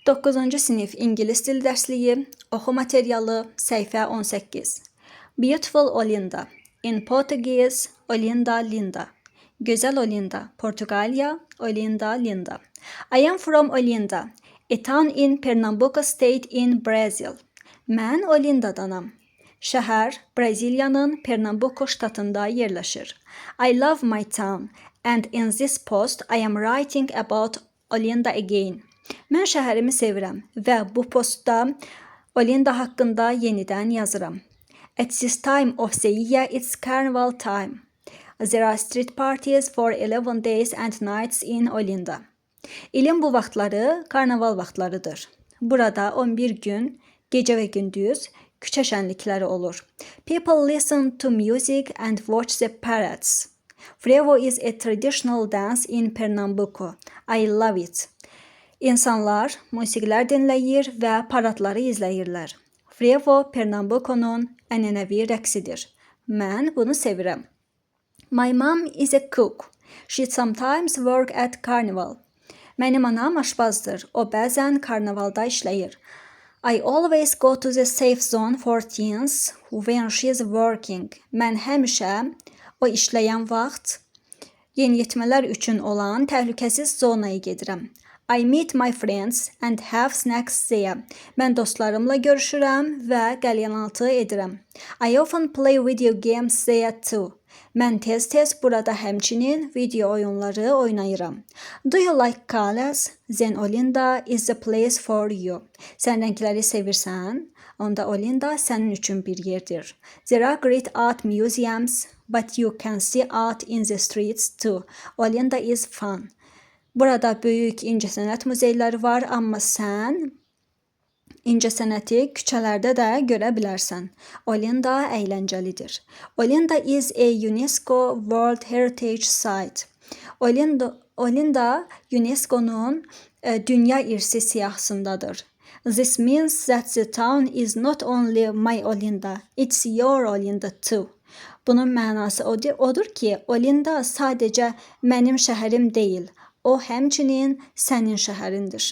9-cu sinif İngilis dil dərsliyi, oxu materialı, səhifə 18. Beautiful Olinda. In Portuguese, Olinda Linda. Gözəl Olinda, Portuqaliya, Olinda Linda. I am from Olinda, a town in Pernambuco State in Brazil. Mən Olindadanam. Şəhər Braziliyanın Pernambuco ştatında yerləşir. I love my town and in this post I am writing about Olinda again. Mən şəhərimi sevirəm və bu postda Olinda haqqında yenidən yazıram. At this time of the year it's carnival time. There are street parties for 11 days and nights in Olinda. İlin bu vaxtları karnaval vaxtlarıdır. Burada 11 gün, gecə və gündüz küçə şənlikləri olur. People listen to music and watch the parades. Frevo is a traditional dance in Pernambuco. I love it. İnsanlar musiqilər dinləyir və paradları izləyirlər. Frevo Pernambuco'nun ənənəvi rəqsidir. Mən bunu sevirəm. My mom is a cook. She sometimes work at carnival. Mənim anam aşpazdır. O bəzən karnavalda işləyir. I always go to the safe zone for teens when she's working. Mən həmişə o işləyən vaxt yeniyetmələr üçün olan təhlükəsiz zonaya gedirəm. I meet my friends and have snacks there. Mən dostlarımla görüşürəm və qəlyanaltı edirəm. I often play video games there too. Mən tez-tez burada həmçinin video oyunları oynayıram. Do you like colors? Then Olinda is the place for you. Sən rəngləri sevirsən, onda Olinda sənin üçün bir yerdir. There are great art museums, but you can see art in the streets too. Olinda is fun. Burada böyük incəsənət muzeyləri var, amma sən incəsənəti küçələrdə də görə bilərsən. Olinda əyləncəlidir. Olinda is a UNESCO World Heritage Site. Olinda UNESCO'nun dünya irsi siyahısındadır. This means that the town is not only my Olinda, it's your Olinda too. Bunun mənası odur ki, Olinda sadəcə mənim şəhərim deyil, o həmçinin sənin şəhərindir.